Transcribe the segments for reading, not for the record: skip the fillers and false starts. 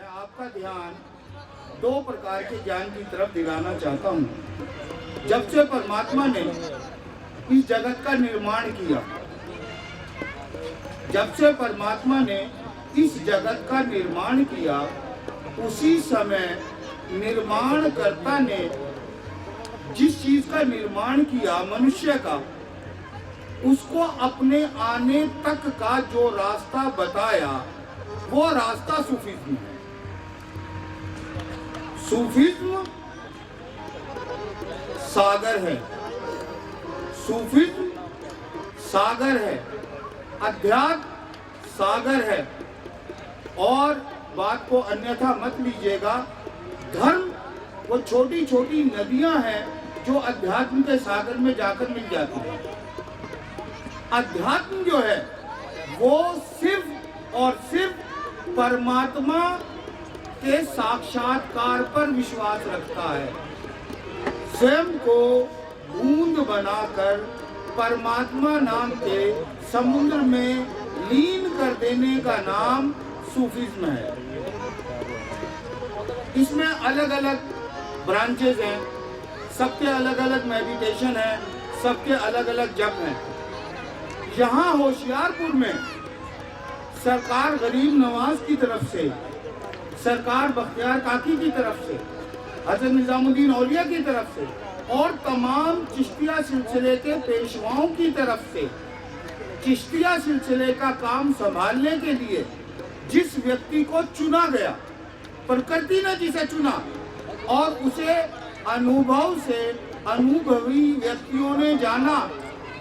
आपका ध्यान दो प्रकार के ज्ञान की तरफ दिलाना चाहता हूँ। जब से परमात्मा ने इस जगत का निर्माण किया, जब से परमात्मा ने इस जगत का निर्माण किया, उसी समय निर्माणकर्ता ने जिस चीज का निर्माण किया मनुष्य का, उसको अपने आने तक का जो रास्ता बताया, वो रास्ता सूफीज्म है। सूफीज्म सागर है, सूफीज्म सागर है, अध्यात्म सागर है। और बात को अन्यथा मत लीजिएगा, धर्म वो छोटी छोटी नदियां हैं जो अध्यात्म के सागर में जाकर मिल जाती हैं। अध्यात्म जो है वो सिर्फ और सिर्फ परमात्मा के साक्षात्कार पर विश्वास रखता है। स्वयं को बूंद बनाकर परमात्मा नाम के समुद्र में लीन कर देने का नाम सूफीज्म है। इसमें अलग अलग ब्रांचेस हैं, सबके अलग अलग मेडिटेशन है, सबके अलग अलग जप हैं। यहाँ होशियारपुर में सरकार गरीब नवाज की तरफ से, सरकार बख्तियार काकी की तरफ से, हजरत निजामुद्दीन औलिया की तरफ से और तमाम चिश्तिया सिलसिले के पेशवाओं की तरफ से चिश्तिया सिलसिले का काम संभालने के लिए जिस व्यक्ति को चुना गया, प्रकृति ने जिसे चुना और उसे अनुभव से अनुभवी व्यक्तियों ने जाना,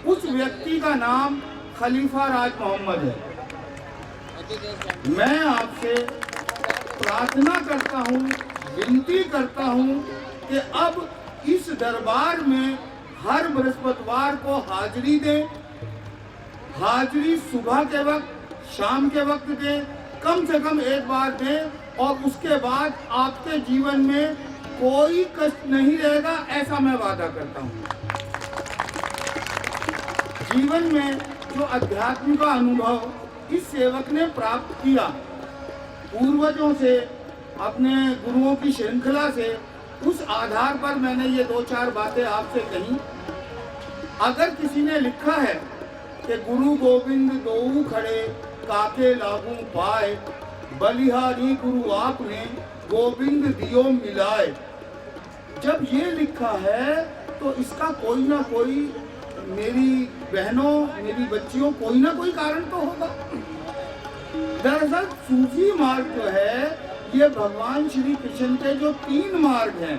उस व्यक्ति का नाम खलीफा राज मोहम्मद है। मैं आपसे प्रार्थना करता हूँ, विनती करता हूँ कि अब इस दरबार में हर बृहस्पतिवार को हाजिरी दें। हाजिरी सुबह के वक्त, शाम के वक्त दें, कम से कम एक बार दें और उसके बाद आपके जीवन में कोई कष्ट नहीं रहेगा, ऐसा मैं वादा करता हूँ। जीवन में जो अध्यात्म का अनुभव इस सेवक ने प्राप्त किया, पूर्वजों से, अपने गुरुओं की श्रृंखला से, उस आधार पर मैंने ये दो चार बातें आपसे कही। अगर किसी ने लिखा है कि गुरु गोविंद दोऊ खड़े काके लागू पाए, बलिहारी गुरु आपने गोविंद दियो मिलाए, जब ये लिखा है तो इसका कोई ना कोई, मेरी बहनों, मेरी बच्चियों, कोई ना कोई कारण तो होगा। दरअसल सूफी मार्ग जो है ये भगवान श्री कृष्ण के जो तीन मार्ग हैं,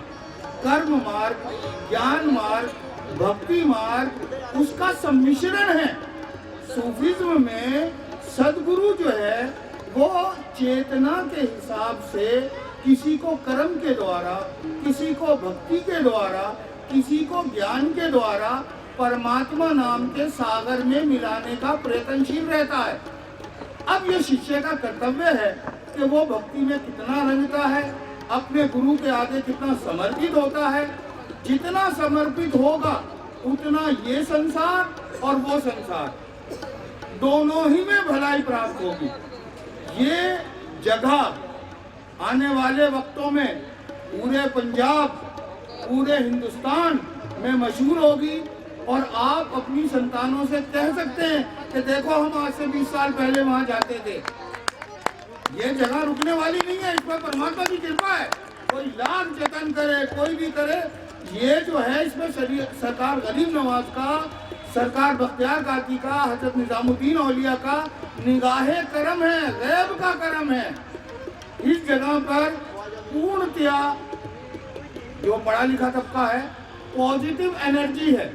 कर्म मार्ग, ज्ञान मार्ग, भक्ति मार्ग, उसका सम्मिश्रण है। सूफीज्म में सदगुरु जो है वो चेतना के हिसाब से किसी को कर्म के द्वारा, किसी को भक्ति के द्वारा, किसी को ज्ञान के द्वारा परमात्मा नाम के सागर में मिलाने का प्रयत्नशील रहता है। अब ये शिष्य का कर्तव्य है कि वो भक्ति में कितना रंगता है, अपने गुरु के आगे कितना समर्पित होता है। जितना समर्पित होगा उतना ये संसार और वो संसार दोनों ही में भलाई प्राप्त होगी। ये जगह आने वाले वक्तों में पूरे पंजाब, पूरे हिंदुस्तान में मशहूर होगी और आप अपनी संतानों से कह सकते हैं कि देखो हम आज से 20 साल पहले वहां जाते थे। ये जगह रुकने वाली नहीं है, इस पर परमात्मा की कृपा है। कोई लाख जतन करे, कोई भी करे, ये जो है इसमें सरकार गरीब नवाज का, सरकार बख्तियार काकी का, हजरत निजामुद्दीन औलिया का निगाहे करम है, गैब का करम है। इस जगह पर पूर्णतया जो पढ़ा लिखा तबका है, पॉजिटिव एनर्जी है।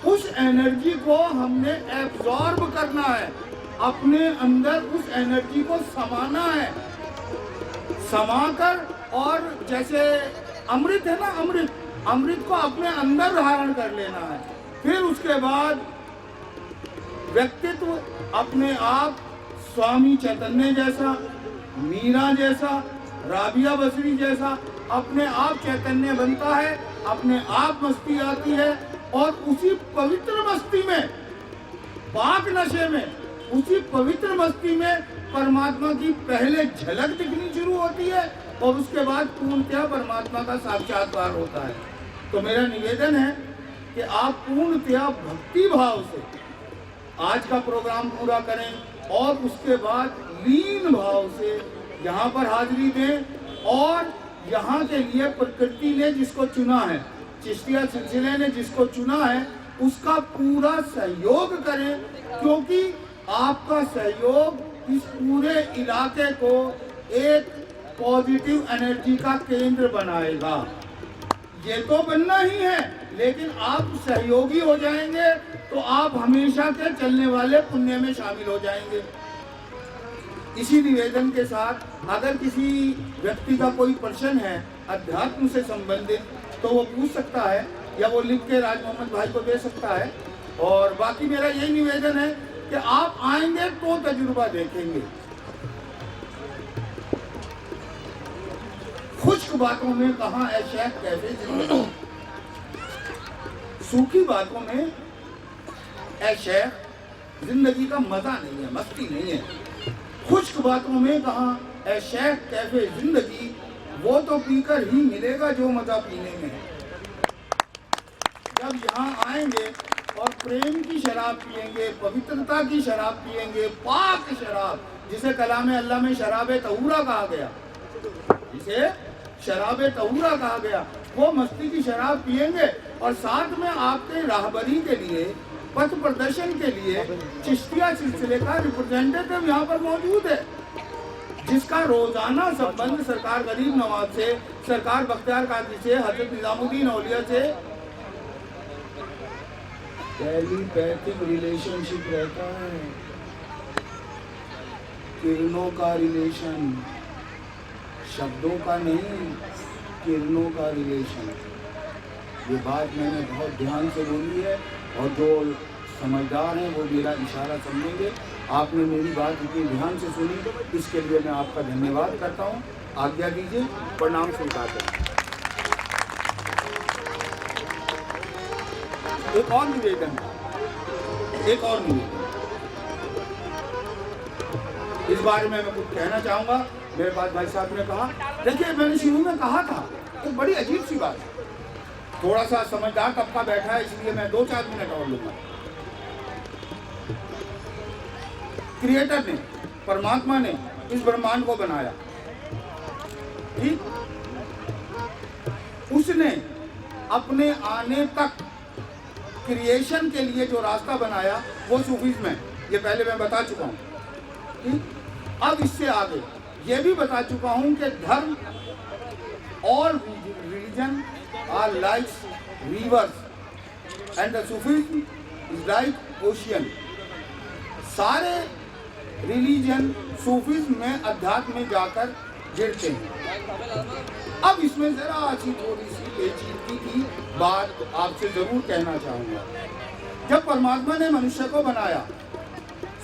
उस एनर्जी को हमने एब्जॉर्ब करना है, अपने अंदर उस एनर्जी को समाना है, समाकर, और जैसे अमृत है ना, अमृत को अपने अंदर धारण कर लेना है। फिर उसके बाद व्यक्तित्व अपने आप स्वामी चैतन्य जैसा, मीरा जैसा, राबिया बसरी जैसा अपने आप चैतन्य बनता है, अपने आप मस्ती आती है और उसी पवित्र मस्ती में, पाक नशे में उसी पवित्र मस्ती में परमात्मा की पहले झलक दिखनी शुरू होती है और उसके बाद पूर्णतया परमात्मा का साक्षात्कार होता है। तो मेरा निवेदन है कि आप पूर्णतया भक्ति भाव से आज का प्रोग्राम पूरा करें और उसके बाद लीन भाव से यहाँ पर हाजिरी दें और यहाँ के लिए प्रकृति ने जिसको चुना है, चिश्तिया सिलसिले ने जिसको चुना है, उसका पूरा सहयोग करें, क्योंकि आपका सहयोग इस पूरे इलाके को एक पॉजिटिव एनर्जी का केंद्र बनाएगा। ये तो बनना ही है, लेकिन आप सहयोगी हो जाएंगे तो आप हमेशा के चलने वाले पुण्य में शामिल हो जाएंगे। इसी निवेदन के साथ अगर किसी व्यक्ति का कोई प्रश्न है अध्यात्म से संबंधित तो वो पूछ सकता है या वो लिख के राज मोहम्मद भाई को दे सकता है। और बाकी मेरा यही निवेदन है कि आप आएंगे तो तजुर्बा देखेंगे। खुश्क बातों में कहाँ है शेख कैफे जिंदगी, सूखी बातों में ऐ शेख जिंदगी का मजा नहीं है, मस्ती नहीं है। खुश्क बातों में कहाँ ऐ शेख कैफे जिंदगी, वो तो पीकर ही मिलेगा जो मजा पीने में है। जब यहाँ आएंगे और प्रेम की शराब पिएंगे, पवित्रता की शराब पिएंगे, पाक शराब, जिसे कलाम अल्लाह में शराब तहूरा कहा गया, जिसे शराब तहूरा कहा गया, वो मस्ती की शराब पिएंगे और साथ में आपके राहबरी के लिए, पथ प्रदर्शन के लिए चिश्तिया सिलसिले का रिप्रेजेंटेटिव यहाँ पर मौजूद है, जिसका रोजाना संबंध सरकार गरीब नवाज से, सरकार बख्तियार कादरी से, हजरत निजामुद्दीन औलिया से टेलीपैथिक रिलेशनशिप रहता है, किरणों का रिलेशन, शब्दों का नहीं, किरणों का रिलेशन। ये बात मैंने बहुत ध्यान से बोली है और जो समझदार हैं वो मेरा इशारा समझेंगे। आपने मेरी बात इतनी ध्यान से सुनी, इसके लिए मैं आपका धन्यवाद करता हूँ। आज्ञा दीजिए, प्रणाम स्वीकार करें। एक और निवेदन, इस बारे में मैं कुछ कहना चाहूँगा। मेरे पास भाई साहब ने कहा, देखिए मैंने शुरू में कहा था तो बड़ी अजीब सी बात है, थोड़ा सा समझदार तबका बैठा है इसलिए मैं 2-4 मिनट और लूंगा। क्रिएटर ने, परमात्मा ने इस ब्रह्मांड को बनाया, ठीक? उसने अपने आने तक क्रिएशन के लिए जो रास्ता बनाया वो सूफीज़्म है, ये पहले मैं बता चुका हूँ, ठीक? अब इससे आगे ये भी बता चुका हूँ कि धर्म और religion are like rivers and the Sufism is like ocean. सारे रिलीजन सूफीज़्म में, अध्यात्म में जाकर गिरते हैं। अब इसमें जरा सी थोड़ी सी पेचीदगी की बात आपसे जरूर कहना चाहूँगा। जब परमात्मा ने मनुष्य को बनाया,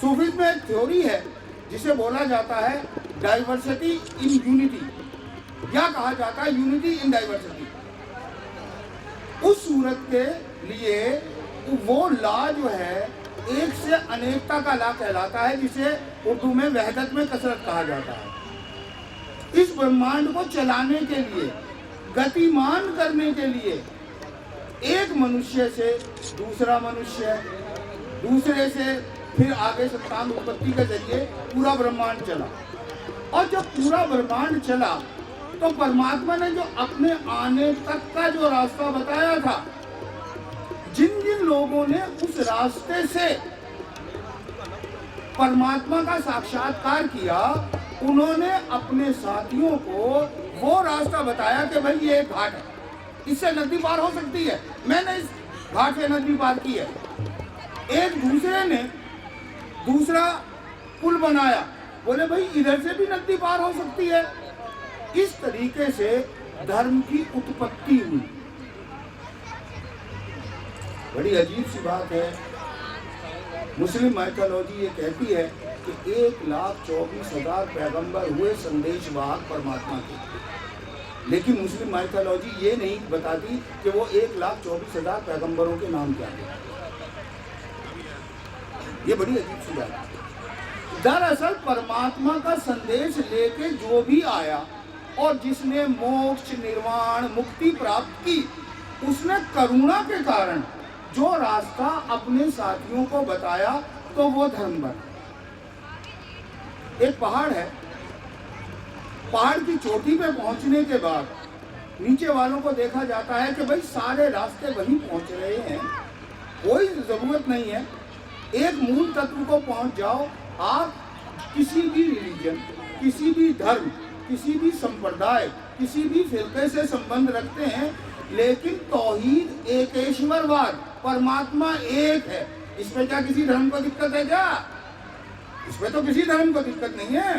सूफीज़्म में एक थ्योरी है जिसे बोला जाता है डाइवर्सिटी इन यूनिटी, या कहा जाता है यूनिटी इन डाइवर्सिटी। उस सूरत के लिए वो ला जो है एक से अनेकता का ला कहलाता है, जिसे उर्दू में वहदत में कसरत कहा जाता है। इस ब्रह्मांड को चलाने के लिए, गतिमान करने के लिए एक मनुष्य से दूसरा मनुष्य, दूसरे से फिर आगे संतान उत्पत्ति के जरिए पूरा ब्रह्मांड चला। और जब पूरा ब्रह्मांड चला तो परमात्मा ने जो अपने आने तक का जो रास्ता बताया था, जिन जिन लोगों ने उस रास्ते से परमात्मा का साक्षात्कार किया, उन्होंने अपने साथियों को वो रास्ता बताया कि भाई ये एक घाट है, इससे नदी पार हो सकती है, मैंने इस घाट से नदी पार की है। एक दूसरे ने दूसरा पुल बनाया, बोले भाई इधर से भी नदी पार हो सकती है। इस तरीके से धर्म की उत्पत्ति हुई। बड़ी अजीब सी बात है, मुस्लिम माइथोलॉजी ये कहती है कि 1,24,000 पैगंबर हुए संदेशवाहक परमात्मा के, लेकिन मुस्लिम माइथोलॉजी ये नहीं बताती कि वो 1,24,000 पैगंबरों के नाम क्या है। ये बड़ी अजीब सी बात है। दरअसल परमात्मा का संदेश लेके जो भी आया और जिसने मोक्ष, निर्वाण, मुक्ति प्राप्त की, उसने करुणा के कारण जो रास्ता अपने साथियों को बताया तो वो धर्म बना। एक पहाड़ है, पहाड़ की चोटी पे पहुंचने के बाद नीचे वालों को देखा जाता है कि भाई सारे रास्ते वहीं पहुंच रहे हैं, कोई जरूरत नहीं है, एक मूल तत्व को पहुंच जाओ। आप किसी भी रिलीजन, किसी भी धर्म, किसी भी संप्रदाय, किसी भी फिरके से संबंध रखते हैं, लेकिन तौहीद, एकेश्वरवाद, परमात्मा एक है, इसमें क्या किसी धर्म को दिक्कत है क्या? इसमें तो किसी धर्म को दिक्कत नहीं है।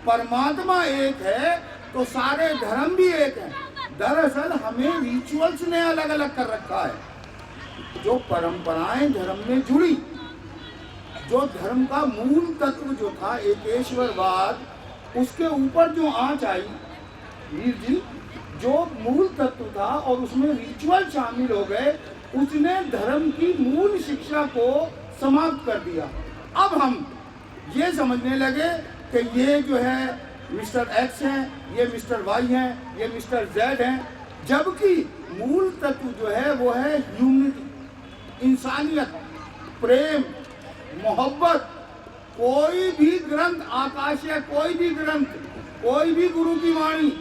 परमात्मा एक है तो सारे धर्म भी एक हैं। दरअसल हमें रिचुअल्स ने अलग अलग कर रखा है। जो परंपराएं धर्म में जुड़ी, जो धर्म का मूल तत्व जो था एकेश्वरवाद, उसके ऊपर जो आंच आई वीर जी, जो मूल तत्व था और उसमें रिचुअल शामिल हो गए, उसने धर्म की मूल शिक्षा को समाप्त कर दिया। अब हम ये समझने लगे कि ये जो है मिस्टर एक्स हैं, ये मिस्टर वाई हैं, ये मिस्टर जेड हैं, जबकि मूल तत्व जो है वो है ह्यूमनिटी, इंसानियत, प्रेम, मोहब्बत। कोई भी ग्रंथ, आकाशीय कोई भी ग्रंथ, कोई भी गुरु की वाणी,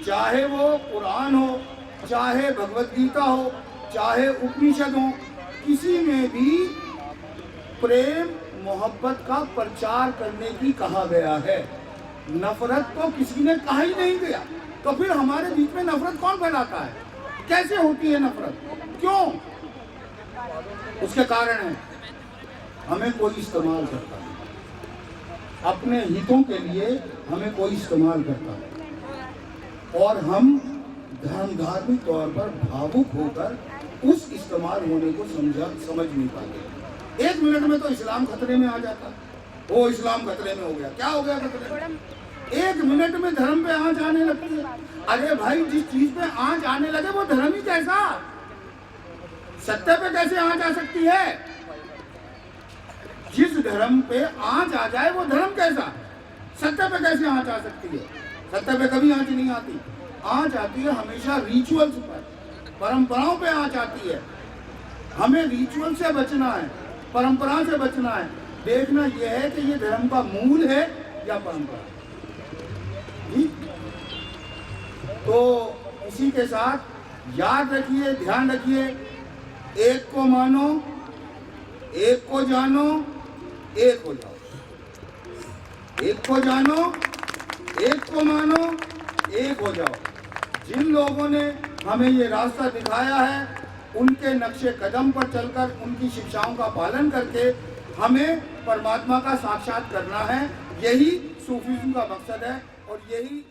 चाहे वो कुरान हो, चाहे भगवत गीता हो, चाहे उपनिषद हो, किसी में भी प्रेम, मोहब्बत का प्रचार करने की कहा गया है। नफरत तो किसी ने कहा ही नहीं गया। तो फिर हमारे बीच में नफरत कौन फैलाता है? कैसे होती है नफरत? क्यों? उसके कारण है हमें कोई इस्तेमाल करता है, अपने हितों के लिए हमें कोई इस्तेमाल करता है, और हम धार्मिक तौर पर भावुक होकर उस इस्तेमाल होने को समझ नहीं पाते। एक मिनट में तो इस्लाम खतरे में आ जाता, वो इस्लाम खतरे में हो गया, क्या हो गया खतरे में? एक मिनट में धर्म पे आंच आने लगती है। अरे भाई, जिस चीज पे आंच आने लगे वो धर्म ही कैसा? सत्य पे कैसे आंच आ सकती है? जिस धर्म पे आंच आ जाए वो धर्म कैसा? सत्य पे कैसे आंच आ सकती है? सत्य पे कभी आंच नहीं आती। आंच आती है हमेशा रिचुअल्स पर, परंपराओं पे आंच आती है। हमें रिचुअल से बचना है, परंपरा से बचना है। देखना यह है कि ये धर्म का मूल है या परंपरा। तो इसी के साथ याद रखिए, ध्यान रखिए, एक को मानो, एक को जानो, एक हो जाओ। एक को जानो, एक को मानो, एक हो जाओ। जिन लोगों ने हमें ये रास्ता दिखाया है, उनके नक्शे कदम पर चलकर, उनकी शिक्षाओं का पालन करके हमें परमात्मा का साक्षात करना है। यही सूफीज़्म का मकसद है और यही